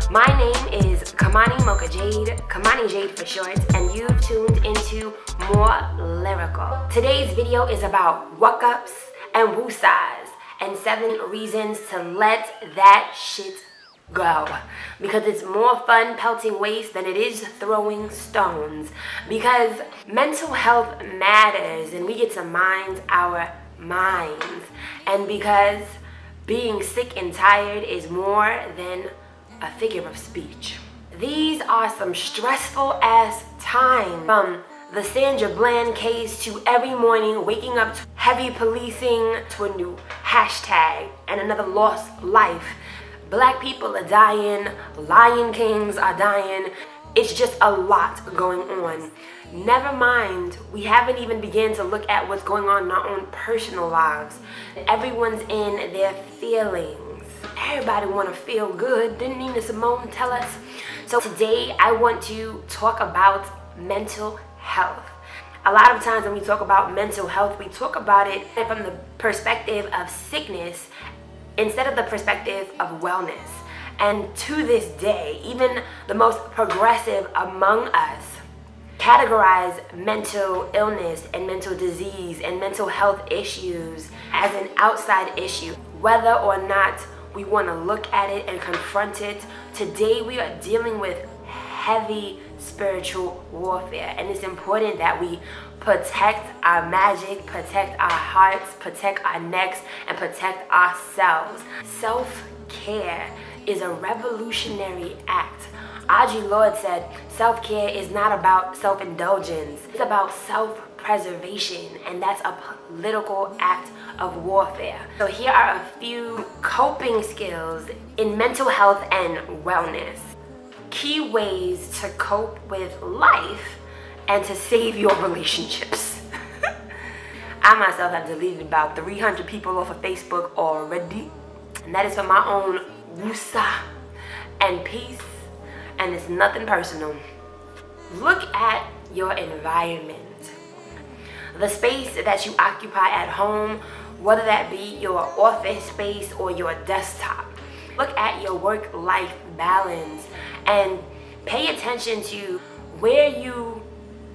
My name is Kamani Mocha Jade, Kamani Jade for short, and you've tuned into More Lyrical. Today's video is about wuck-ups and woosahs and 7 reasons to let that shit go. Because it's more fun pelting waste than it is throwing stones. Because mental health matters and we get to mind our minds. And because being sick and tired is more than a figure of speech. These are some stressful ass times. From the Sandra Bland case to every morning waking up to heavy policing to a new hashtag and another lost life. Black people are dying, Lion Kings are dying. It's just a lot going on. Never mind, we haven't even begun to look at what's going on in our own personal lives. Everyone's in their feelings. Everybody want to feel good. Didn't Nina Simone tell us? So today I want to talk about mental health. A lot of times when we talk about mental health, we talk about it from the perspective of sickness instead of the perspective of wellness. And to this day, even the most progressive among us categorize mental illness and mental disease and mental health issues as an outside issue. Whether or not we want to look at it and confront it, today we are dealing with heavy spiritual warfare, and it's important that we protect our magic, protect our hearts, protect our necks, and protect ourselves. Self-care is a revolutionary act. Audre Lorde said, self-care is not about self-indulgence, it's about self-preservation, and that's a political act of warfare. So here are a few coping skills in mental health and wellness. Key ways to cope with life and to save your relationships. I myself have deleted about 300 people off of Facebook already, and that is for my own woosah and peace, and it's nothing personal. Look at your environment. The space that you occupy at home, whether that be your office space or your desktop. Look at your work-life balance and pay attention to where you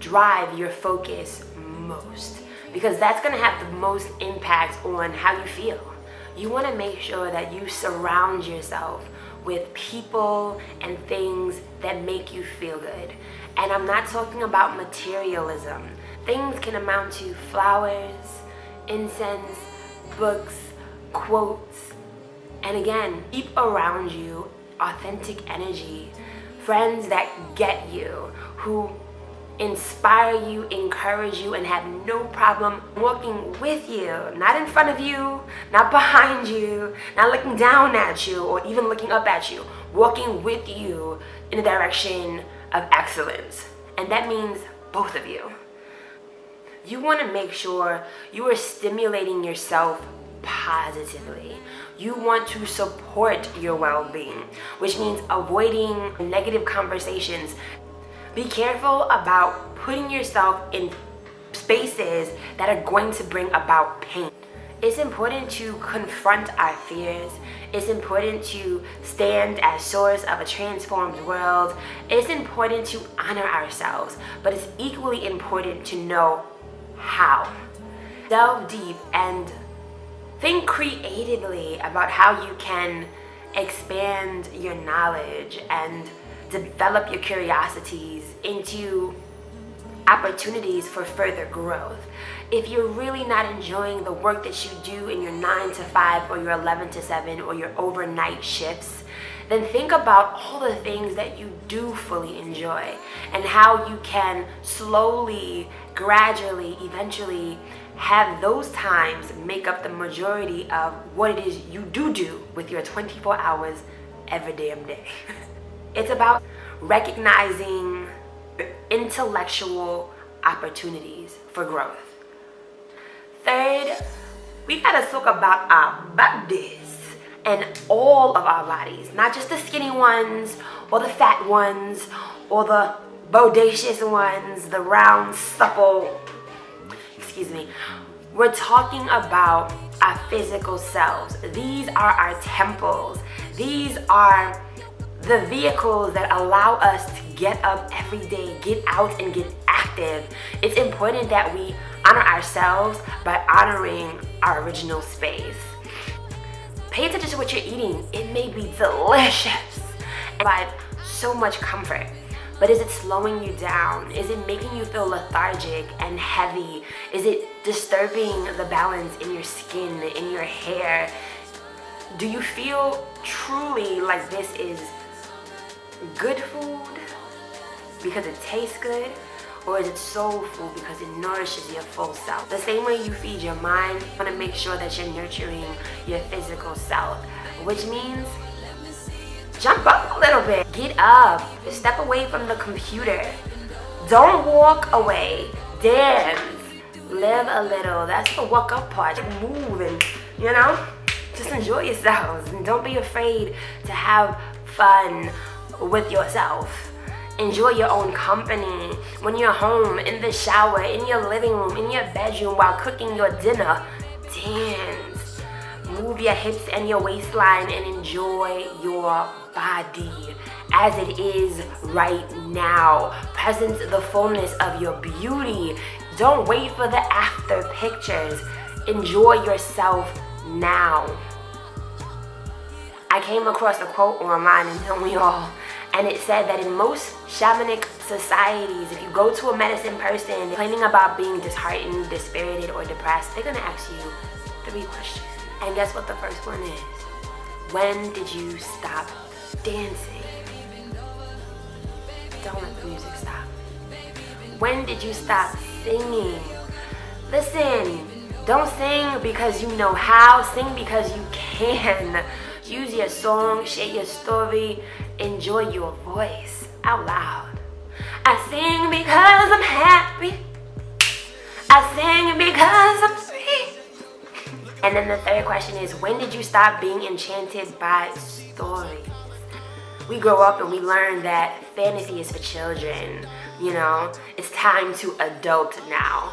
drive your focus most, because that's going to have the most impact on how you feel. You want to make sure that you surround yourself with people and things that make you feel good. And I'm not talking about materialism. Things can amount to flowers, incense, books, quotes, and again, keep around you authentic energy, friends that get you, who inspire you, encourage you, and have no problem walking with you, not in front of you, not behind you, not looking down at you, or even looking up at you, walking with you in the direction of excellence. And that means both of you. You want to make sure you are stimulating yourself positively. You want to support your well-being, which means avoiding negative conversations. Be careful about putting yourself in spaces that are going to bring about pain. It's important to confront our fears. It's important to stand as source of a transformed world. It's important to honor ourselves, but it's equally important to know how. Delve deep and think creatively about how you can expand your knowledge and develop your curiosities into opportunities for further growth. If you're really not enjoying the work that you do in your 9 to 5 or your 11 to 7 or your overnight shifts, then think about all the things that you do fully enjoy and how you can slowly, gradually, eventually have those times make up the majority of what it is you do with your 24 hours every damn day. It's about recognizing intellectual opportunities for growth. Third, we gotta talk about our bodies and all of our bodies, not just the skinny ones or the fat ones or the bodacious ones, the round, supple, excuse me. We're talking about our physical selves. These are our temples. These are the vehicles that allow us to get up every day, get out and get active. It's important that we honor ourselves by honoring our original space. Pay attention to what you're eating. It may be delicious and provide so much comfort, but is it slowing you down? Is it making you feel lethargic and heavy? Is it disturbing the balance in your skin, in your hair? Do you feel truly like this is good food because it tastes good, or is it soul food because it nourishes your full self? The same way you feed your mind, you want to make sure that you're nurturing your physical self, which means jump up a little bit, get up, step away from the computer, don't walk away, dance, live a little. That's the walk up part. Move and, you know, just enjoy yourselves, and don't be afraid to have fun with yourself. Enjoy your own company. When you're home, in the shower, in your living room, in your bedroom, while cooking your dinner, dance. Move your hips and your waistline and enjoy your body as it is right now. Present the fullness of your beauty. Don't wait for the after pictures. Enjoy yourself now. I came across a quote online, and tell me all, and it said that in most shamanic societies, if you go to a medicine person complaining about being disheartened, dispirited, or depressed, they're gonna ask you 3 questions. And guess what the first one is? When did you stop dancing? Don't let the music stop. When did you stop singing? Listen, don't sing because you know how, sing because you can. Use your song, share your story, enjoy your voice out loud. I sing because I'm happy. I sing because I'm free. And then the third question is, when did you stop being enchanted by stories? We grow up and we learn that fantasy is for children. You know, it's time to adult now.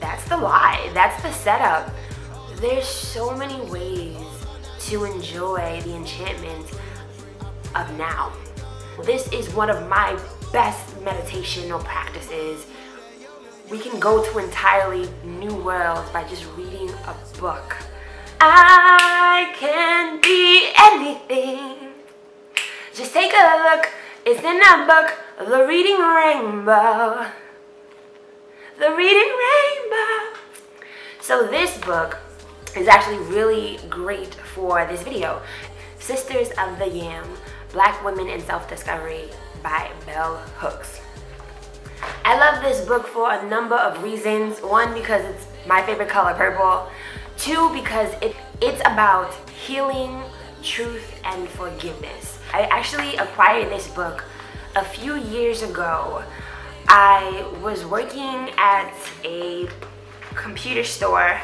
That's the lie. That's the setup. There's so many ways to enjoy the enchantment of now. This is one of my best meditational practices. We can go to entirely new worlds by just reading a book. I can be anything. Just take a look. It's in a book, The Reading Rainbow. The Reading Rainbow. So this book is actually really great for this video. Sisters of the Yam, Black Women in Self-Discovery by Bell Hooks. I love this book for a number of reasons. 1, because it's my favorite color, purple. 2, because it's about healing, truth, and forgiveness. I actually acquired this book a few years ago. I was working at a computer store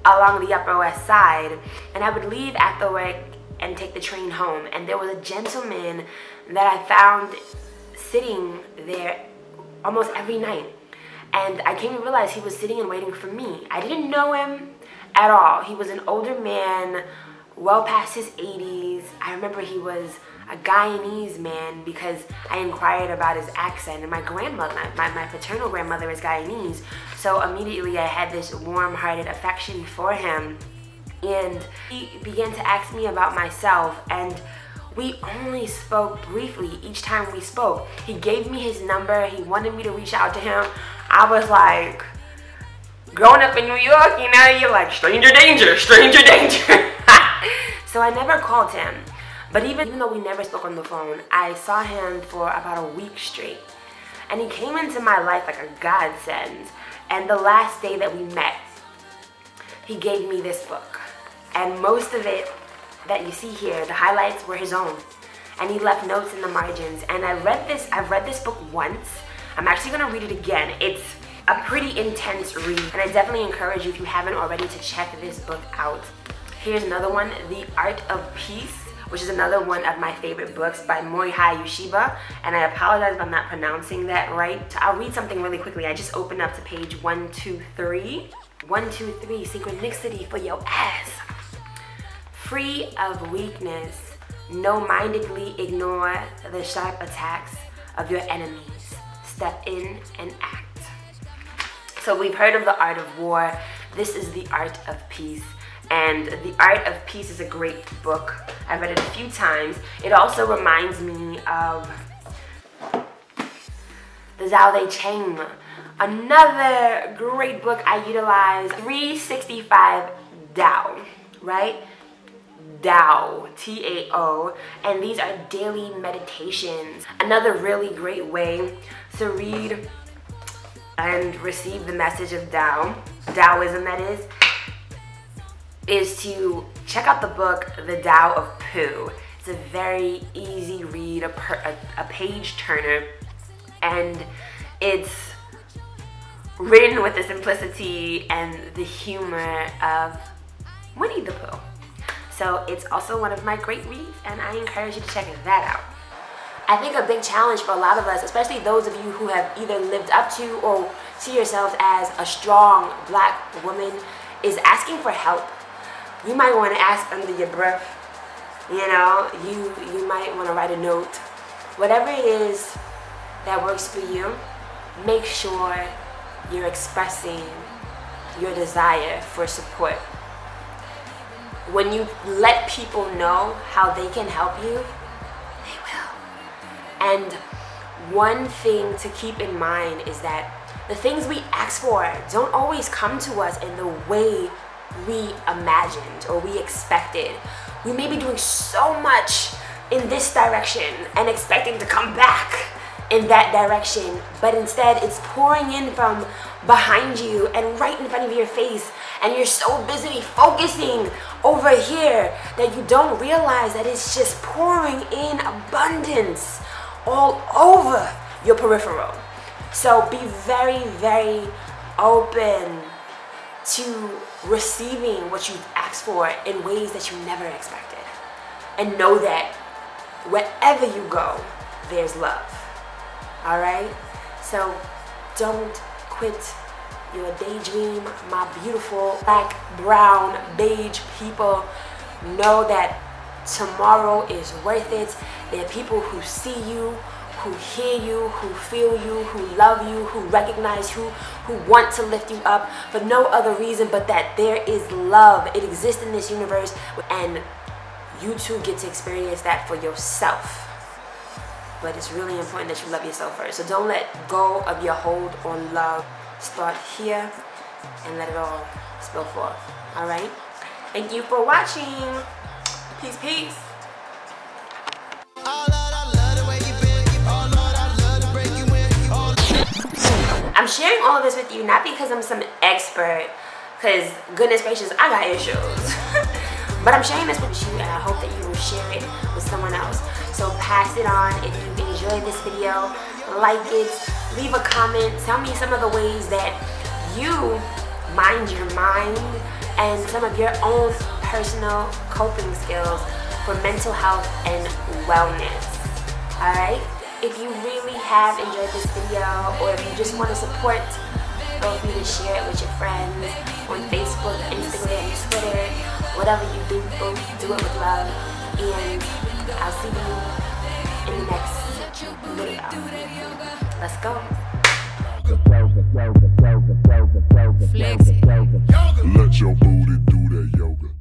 along the Upper West Side, and I would leave after work and take the train home, and there was a gentleman that I found sitting there almost every night, and I came to realize he was sitting and waiting for me. I didn't know him at all. He was an older man, well past his 80s. I remember he was a Guyanese man because I inquired about his accent, and my grandmother, my paternal grandmother is Guyanese, so immediately I had this warm-hearted affection for him, and he began to ask me about myself, and we only spoke briefly each time we spoke. He gave me his number, he wanted me to reach out to him. I was like, growing up in New York, you know, you're like, stranger danger, stranger danger. So I never called him. But even though we never spoke on the phone, I saw him for about a week straight. And he came into my life like a godsend. And the last day that we met, he gave me this book. And most of it that you see here, the highlights were his own. And he left notes in the margins. And I've read this book once. I'm actually gonna read it again. It's a pretty intense read. And I definitely encourage you, if you haven't already, to check this book out. Here's another one, The Art of Peace, which is another one of my favorite books by Morihei Ueshiba, and I apologize if I'm not pronouncing that right. I'll read something really quickly. I just opened up to page 123. 123, synchronicity for your ass. Free of weakness, No-mindedly ignore the sharp attacks of your enemies. Step in and act. So we've heard of the art of war. This is the art of peace. And The Art of Peace is a great book. I've read it a few times. It also reminds me of the Zhao They Cheng, another great book I utilize. 365 Tao, right? Tao, T-A-O, and these are daily meditations. Another really great way to read and receive the message of Tao, Taoism that is to check out the book, The Tao of Pooh. It's a very easy read, a page turner, and it's written with the simplicity and the humor of Winnie the Pooh. So it's also one of my great reads, and I encourage you to check that out. I think a big challenge for a lot of us, especially those of you who have either lived up to or see yourselves as a strong black woman, is asking for help. You might want to ask under your breath. You know, you might want to write a note. Whatever it is that works for you, make sure you're expressing your desire for support. When you let people know how they can help you, they will. And one thing to keep in mind is that the things we ask for don't always come to us in the way we imagined or we expected. We may be doing so much in this direction and expecting to come back in that direction, but instead it's pouring in from behind you and right in front of your face, and you're so busy focusing over here that you don't realize that it's just pouring in abundance all over your peripheral. So be very, very open to receiving what you've asked for in ways that you never expected. And know that wherever you go, there's love. Alright? So don't quit your daydream, my beautiful black, brown, beige people. Know that tomorrow is worth it. There are people who see you, who hear you, who feel you, who love you, who recognize you, who want to lift you up for no other reason but that there is love. It exists in this universe, and you too get to experience that for yourself. But it's really important that you love yourself first. So don't let go of your hold on love. Start here and let it all spill forth. Alright? Thank you for watching. Peace, peace. I'm sharing all of this with you not because I'm some expert, because goodness gracious, I got issues. But I'm sharing this with you, and I hope that you will share it with someone else. So pass it on. If you enjoyed this video, like it, leave a comment, tell me some of the ways that you mind your mind and some of your own personal coping skills for mental health and wellness. Alright? If you really have enjoyed this video, or if you just want to support, feel free to share it with your friends on Facebook, Instagram, Twitter, whatever you do it with love. And I'll see you in the next video. Let's go. Let your booty do that yoga.